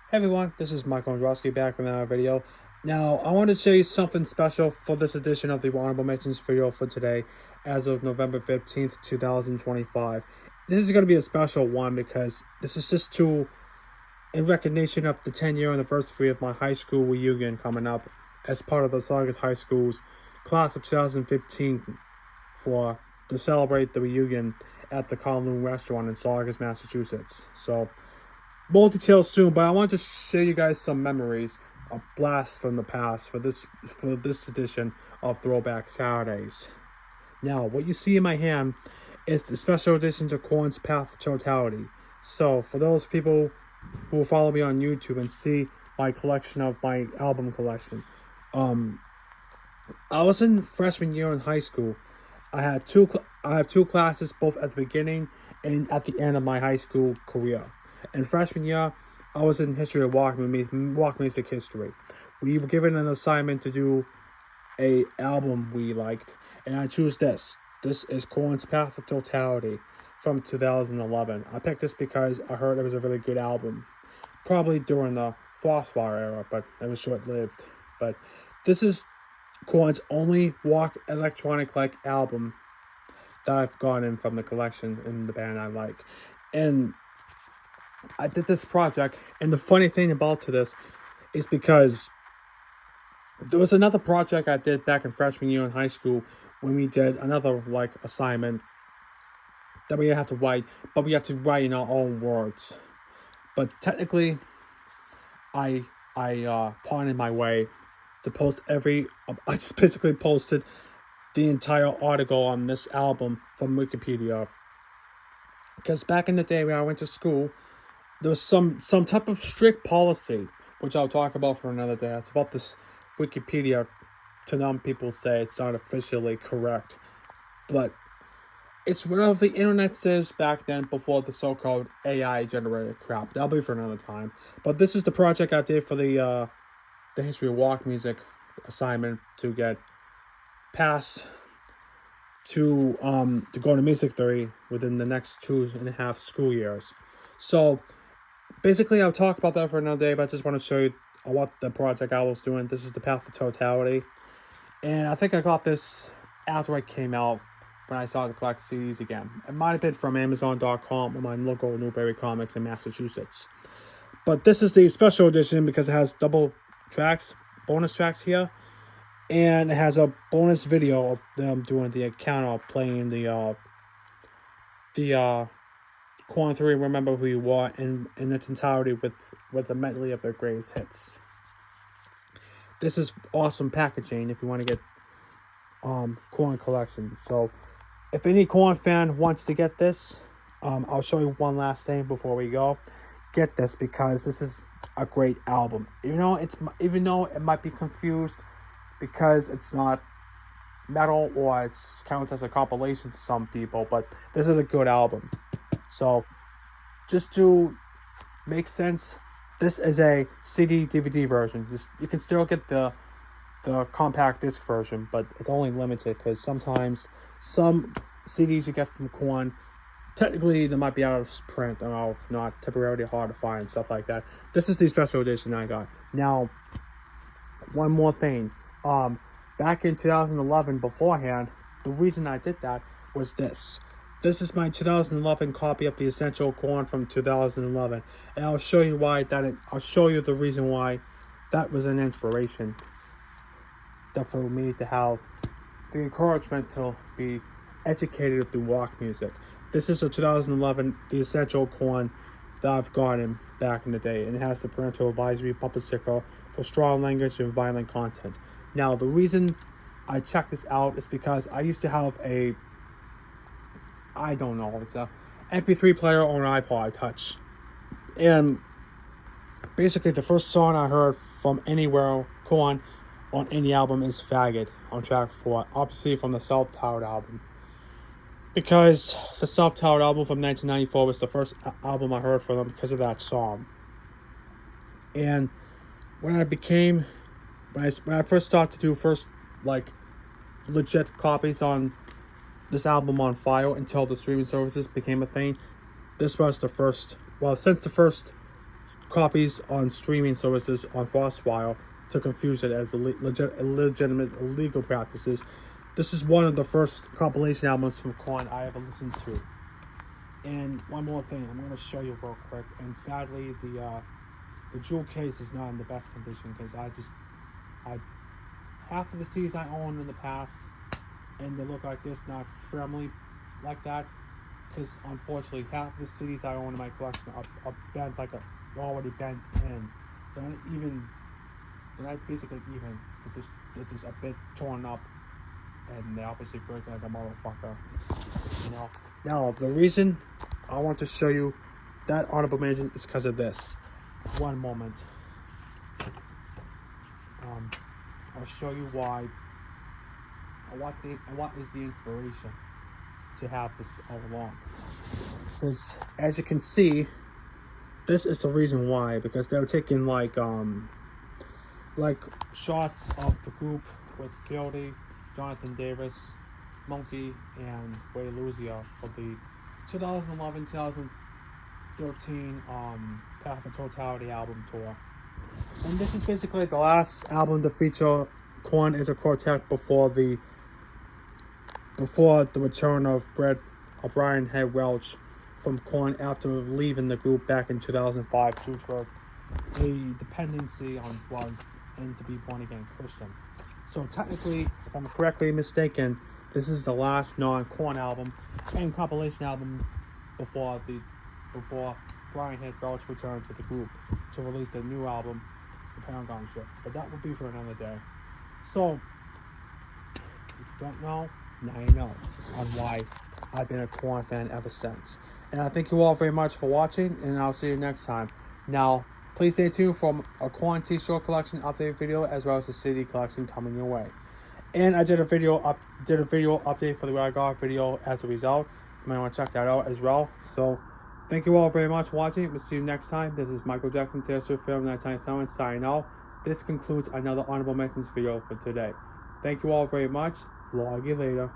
Hey everyone, this is Michael Androsky back with another video. Now, I wanted to show you something special for this edition of the Honorable Mentions video for today, as of November 15th, 2025. This is going to be a special one because this is just in recognition of the 10-year anniversary of my high school reunion coming up as part of the Saugus High School's class of 2015 to celebrate the reunion at the Kowloon restaurant in Saugus, Massachusetts. So, more details soon, but I want to show you guys some memories, a blast from the past for this edition of Throwback Saturdays. Now, what you see in my hand is the special edition to Korn's Path to Totality. So, for those people who follow me on YouTube and see my collection of my album collection, I was in freshman year in high school. I have two classes, both at the beginning and at the end of my high school career. In freshman year, I was in history of rock music history. We were given an assignment to do a album we liked, and I chose this. This is Korn's Path to Totality from 2011. I picked this because I heard it was a really good album, probably during the Frostfire era, but it was short-lived. But this is Korn's only rock electronic-like album that I've gotten from the collection in the band I like. And I did this project, and the funny thing about this is because there was another project I did back in freshman year in high school when we did another assignment that we have to write, but we have to write in our own words. But technically, I pawned my way to post I just basically posted the entire article on this album from Wikipedia. Because back in the day when I went to school, there was some type of strict policy, which I'll talk about for another day. It's about this Wikipedia. To some people say it's not officially correct, but it's whatever the internet says back then before the so-called AI generated crap. That'll be for another time. But this is the project I did for the history of rock music assignment to get passed to go to music theory within the next 2.5 school years. So basically, I'll talk about that for another day, but I just want to show you what the project I was doing. This is the Path to Totality. And I think I got this after it came out when I started to collect CDs again. It might have been from Amazon.com or my local Newberry Comics in Massachusetts. But this is the special edition because it has double tracks, bonus tracks here. And it has a bonus video of them doing the account of playing the Korn 3 Remember Who You Are in its entirety with a medley of their greatest hits. This is awesome packaging if you want to get Korn collection. So if any Korn fan wants to get this, I'll show you one last thing before we go. Get this because this is a great album. Even though it might be confused because it's not metal or it counts as a compilation to some people, but this is a good album. So, just to make sense, this is a CD DVD version. You can still get the compact disc version, but it's only limited because sometimes some CDs you get from Korn, technically they might be out of print or not temporarily hard to find and stuff like that. This is the special edition I got. Now, one more thing. Back in 2011, beforehand, the reason I did that was this. This is my 2011 copy of the Essential Korn from 2011, and I'll show you I'll show you the reason why that was an inspiration. That for me to have the encouragement to be educated through rock music. This is a 2011 The Essential Korn that I've gotten back in the day, and it has the parental advisory bumper sticker for strong language and violent content. Now, the reason I checked this out is because I used to have it's a MP3 player on an iPod Touch. And basically the first song I heard from anywhere Korn on any album is Faggot on track 4, obviously from the Self-Titled album. Because the Self-Titled album from 1994 was the first album I heard from them because of that song. And when I first started to do legit copies on this album on file until the streaming services became a thing, this was the first, since the first copies on streaming services on FrostWire to confuse it as illegitimate illegal practices. This is one of the first compilation albums from Korn I ever listened to. And one more thing, I'm going to show you real quick. And sadly, the jewel case is not in the best condition because I half of the CDs I owned in the past, and they look like this, not firmly like that. Because unfortunately, half of the CDs I own in my collection are bent, like already bent in. They're not basically even. They're just a bit torn up, and they obviously break like a motherfucker. You know. Now the reason I want to show you that honorable mention is because of this. One moment. I'll show you why. What is the inspiration to have this all along? Because as you can see, this is the reason why. Because they were taking like shots of the group with Fieldy, Jonathan Davis, Monkey, and Ray Luzia for the 2011-2013 Path of Totality album tour. And this is basically the last album to feature Korn as a quartet before the return of Brian Head Welch from Korn after leaving the group back in 2005 due to a dependency on drugs and to be born again Christian. So technically, if I'm correctly mistaken, this is the last non-Korn album and compilation album before Brian Head Welch returned to the group to release the new album, The Paragon Shift. But that will be for another day. So, if you don't know, now you know on why I've been a Korn fan ever since. And I thank you all very much for watching, and I'll see you next time. Now, please stay tuned for a Korn t-shirt collection update video as well as a CD collection coming your way. And I did a video update for the Ragard video as a result. You might want to check that out as well. So, thank you all very much for watching. We'll see you next time. This is Michael Jackson, Taylor Swift Film 1997 signing out. This concludes another honorable mentions video for today. Thank you all very much. Vlog you later.